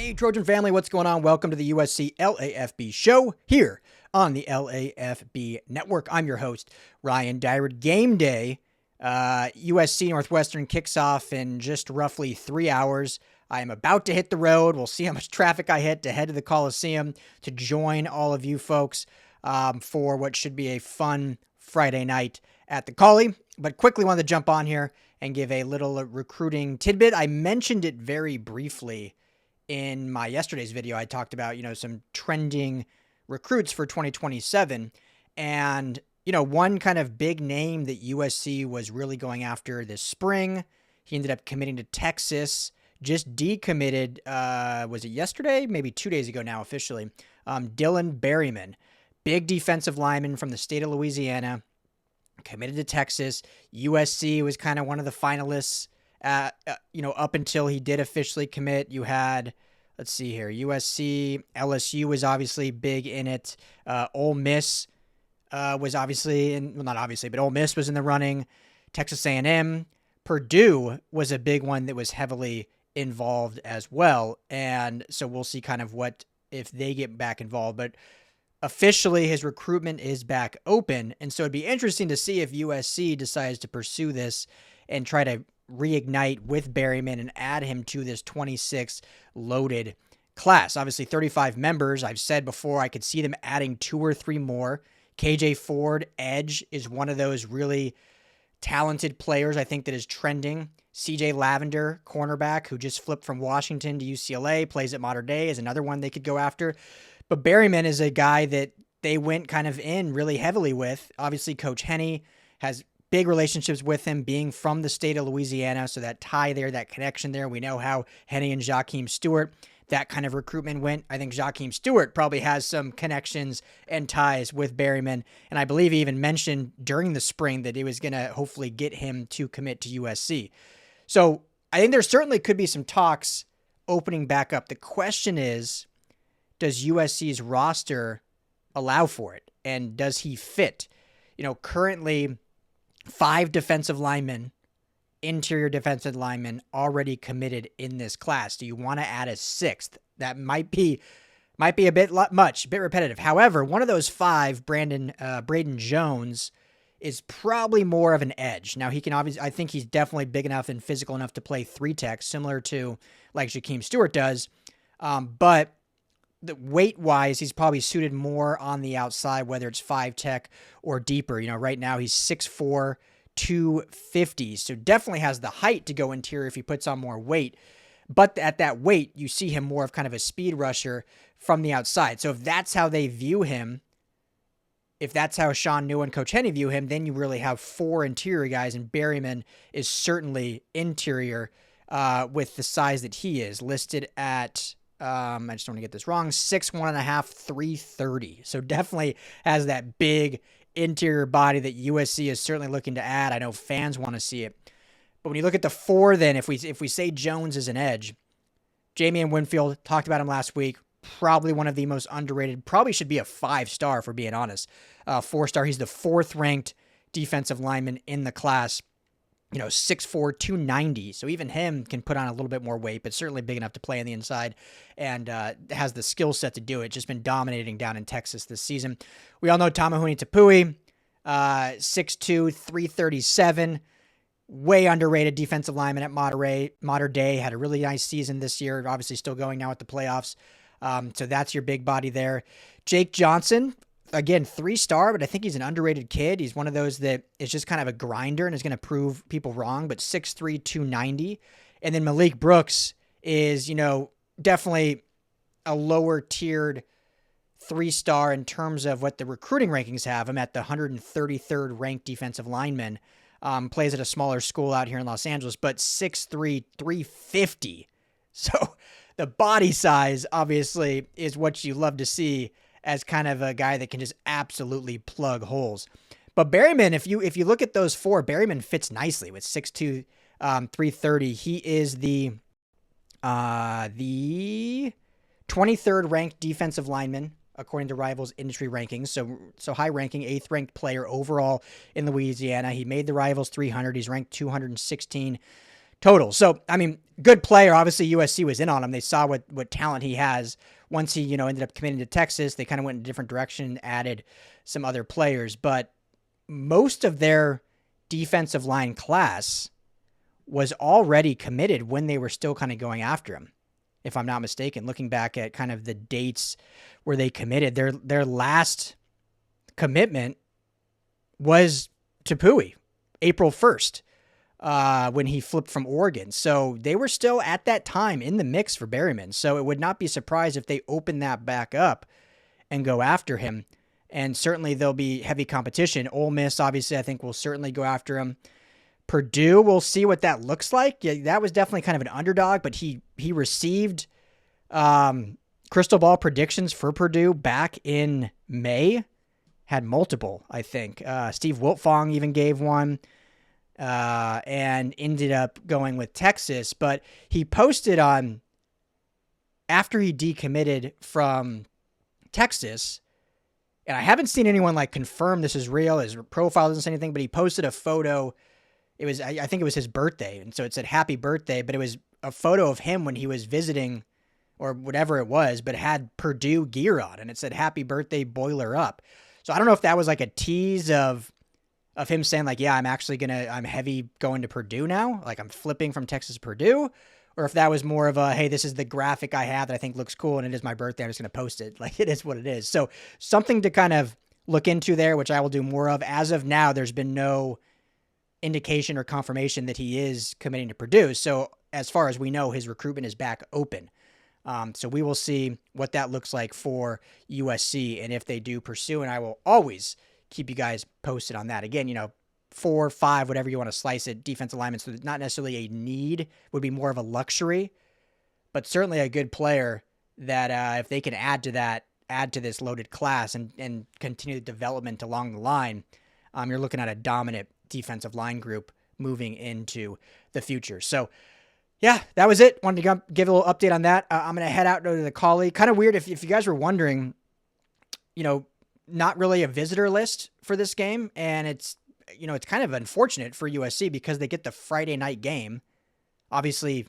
Hey, Trojan family, what's going on? Welcome to the USC LAFB show here on the LAFB network. I'm your host, Ryan Dyrud. Game day, USC Northwestern kicks off in just roughly 3 hours. I am about to hit the road. We'll see how much traffic I hit to head to the Coliseum to join all of you folks for what should be a fun Friday night at the Collie. But quickly wanted to jump on here and give a little recruiting tidbit. I mentioned it very briefly in my yesterday's video. I talked about, some trending recruits for 2027. And, one kind of big name that USC was really going after this spring, he ended up committing to Texas, just decommitted, was it yesterday? Maybe 2 days ago now officially. Berymon, big defensive lineman from the state of Louisiana, committed to Texas. USC was kind of one of the finalists up until he did officially commit. You had, let's see here, USC, LSU was obviously big in it. Ole Miss was obviously, but Ole Miss was in the running. Texas A&M, Purdue was a big one that was heavily involved as well. And so we'll see kind of what, if they get back involved. But officially, his recruitment is back open. And so it'd be interesting to see if USC decides to pursue this and try to reignite with Berymon and add him to this 26 loaded class. Obviously 35 members. I've said before, I could see them adding 2 or 3 more. KJ Ford, edge, is one of those really talented players I think that is trending. CJ Lavender, cornerback, who just flipped from Washington to UCLA, plays at Mater Dei, is another one they could go after. But Berymon is a guy that they went kind of in really heavily with. Obviously, Coach Henny has big relationships with him, being from the state of Louisiana, so that tie there, that connection there. We know how Henny and Jakeem Stewart, that kind of recruitment went. I think Jakeem Stewart probably has some connections and ties with Berymon, and I believe he even mentioned during the spring that it was going to hopefully get him to commit to USC. So I think there certainly could be some talks opening back up. The question is, does USC's roster allow for it? And does he fit? Currently 5 defensive linemen, interior defensive linemen, already committed in this class. Do you want to add a 6th? That might be a bit much, a bit repetitive. However, one of those 5, Braden Jones, is probably more of an edge. Now, he can obviously, I think he's definitely big enough and physical enough to play 3-tech, similar to like Jakeem Stewart does. But the weight-wise, he's probably suited more on the outside, whether it's 5-tech or deeper. Right now he's 6'4", 250, so definitely has the height to go interior if he puts on more weight. But at that weight, you see him more of kind of a speed rusher from the outside. So if that's how they view him, if that's how Sean New and Coach Henny view him, then you really have 4 interior guys, and Berymon is certainly interior with the size that he is, listed at, I just don't want to get this wrong, 6'1.5", 330. So definitely has that big interior body that USC is certainly looking to add. I know fans want to see it. But when you look at the 4, then if we say Jones is an edge, Jamian Winfield, talked about him last week, probably one of the most underrated, probably should be a 5-star for being honest. 4-star, he's the 4th ranked defensive lineman in the class. 6'4", 290. So even him can put on a little bit more weight, but certainly big enough to play on the inside and has the skill set to do it. Just been dominating down in Texas this season. We all know Tamahuni Tapui, 6'2", 337. Way underrated defensive lineman at Mater Dei. Had a really nice season this year. Obviously still going now at the playoffs. So that's your big body there. Jake Johnson, again, 3-star, but I think he's an underrated kid. He's one of those that is just kind of a grinder and is going to prove people wrong, but 6'3", 290. And then Malik Brooks is, definitely a lower tiered 3-star in terms of what the recruiting rankings have him at, the 133rd ranked defensive lineman. Plays at a smaller school out here in Los Angeles, but 6'3", 350. So the body size obviously is what you love to see as kind of a guy that can just absolutely plug holes. But Berymon, if you look at those 4, Berymon fits nicely with 6'2", 330. He is the 23rd ranked defensive lineman according to Rivals industry rankings. So high ranking, 8th ranked player overall in Louisiana. He made the Rivals 300. He's ranked 216 total. So, good player. Obviously, USC was in on him. They saw what talent he has. Once he, ended up committing to Texas, they kind of went in a different direction, added some other players. But most of their defensive line class was already committed when they were still kind of going after him, if I'm not mistaken. Looking back at kind of the dates where they committed, their last commitment was to Pui, April 1st. When he flipped from Oregon. So they were still at that time in the mix for Berymon. So it would not be surprised if they open that back up and go after him. And certainly there'll be heavy competition. Ole Miss, obviously, I think will certainly go after him. Purdue, we'll see what that looks like. Yeah, that was definitely kind of an underdog, but he received crystal ball predictions for Purdue back in May. Had multiple, I think. Steve Wiltfong even gave one. And ended up going with Texas, but he posted on after he decommitted from Texas, and I haven't seen anyone like confirm this is real. His profile doesn't say anything, but he posted a photo. It was, I think it was his birthday. And so it said happy birthday, but it was a photo of him when he was visiting or whatever it was, but it had Purdue gear on and it said happy birthday, boiler up. So I don't know if that was like a tease of him saying like, yeah, I'm heavy going to Purdue now. Like I'm flipping from Texas to Purdue, or if that was more of a, hey, this is the graphic I have that I think looks cool and it is my birthday. I'm just going to post it. Like it is what it is. So something to kind of look into there, which I will do more of. As of now, there's been no indication or confirmation that he is committing to Purdue. So as far as we know, his recruitment is back open. So we will see what that looks like for USC and if they do pursue, and I will always keep you guys posted on that. Again, 4, 5, whatever you want to slice it, defensive linemen. So not necessarily a need, would be more of a luxury, but certainly a good player that if they can add to this loaded class and continue the development along the line, you're looking at a dominant defensive line group moving into the future. So yeah, that was it. Wanted to give a little update on that. I'm going to head out to the Call-In. Kind of weird if you guys were wondering, not really a visitor list for this game. And it's kind of unfortunate for USC because they get the Friday night game. Obviously,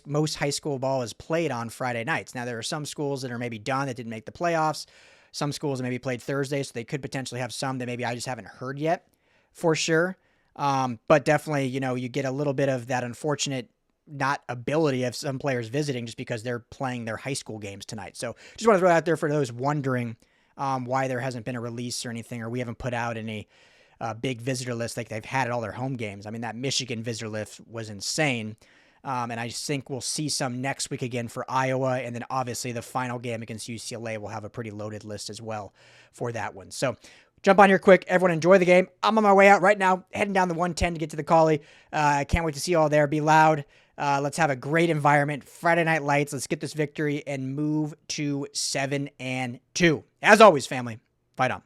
most high school ball is played on Friday nights. Now, there are some schools that are maybe done that didn't make the playoffs. Some schools that maybe played Thursday, so they could potentially have some that maybe I just haven't heard yet for sure. But definitely, you get a little bit of that unfortunate not ability of some players visiting just because they're playing their high school games tonight. So just want to throw it out there for those wondering why there hasn't been a release or anything, or we haven't put out any big visitor list like they've had at all their home games. I mean, that Michigan visitor list was insane. And I just think we'll see some next week again for Iowa. And then obviously the final game against UCLA will have a pretty loaded list as well for that one. So jump on here quick. Everyone enjoy the game. I'm on my way out right now, heading down the 110 to get to the Call-In. I can't wait to see you all there. Be loud. Let's have a great environment. Friday Night Lights. Let's get this victory and move to 7-2. As always, family, fight on.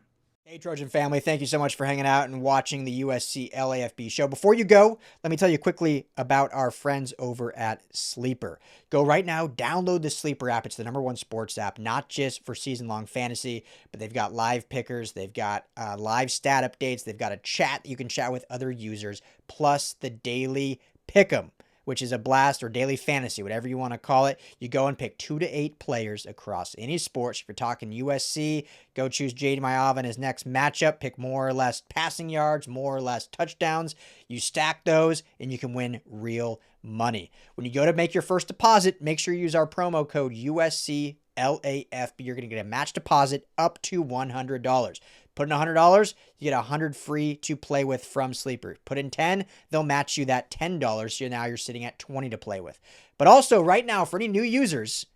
Hey, Trojan family, thank you so much for hanging out and watching the USC LAFB show. Before you go, let me tell you quickly about our friends over at Sleeper. Go right now, download the Sleeper app. It's the #1 sports app, not just for season-long fantasy, but they've got live pickers, they've got live stat updates, they've got a chat you can chat with other users, plus the daily pick'em, which is a blast, or daily fantasy, whatever you want to call it. You go and pick 2 to 8 players across any sports. If you're talking USC, go choose Jaden Mayava in his next matchup. Pick more or less passing yards, more or less touchdowns. You stack those, and you can win real money. When you go to make your first deposit, make sure you use our promo code USC LAFB. You're going to get a match deposit up to $100. Put in $100, you get $100 free to play with from Sleeper. Put in $10, they'll match you that $10. So now you're sitting at $20 to play with. But also right now, for any new users,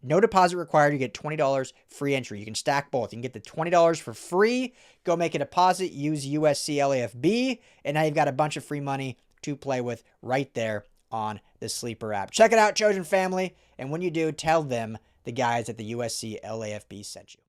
no deposit required. You get $20 free entry. You can stack both. You can get the $20 for free. Go make a deposit. Use USC LAFB. And now you've got a bunch of free money to play with right there on the Sleeper app. Check it out, Trojan family. And when you do, tell them the guys at the USC LAFB sent you.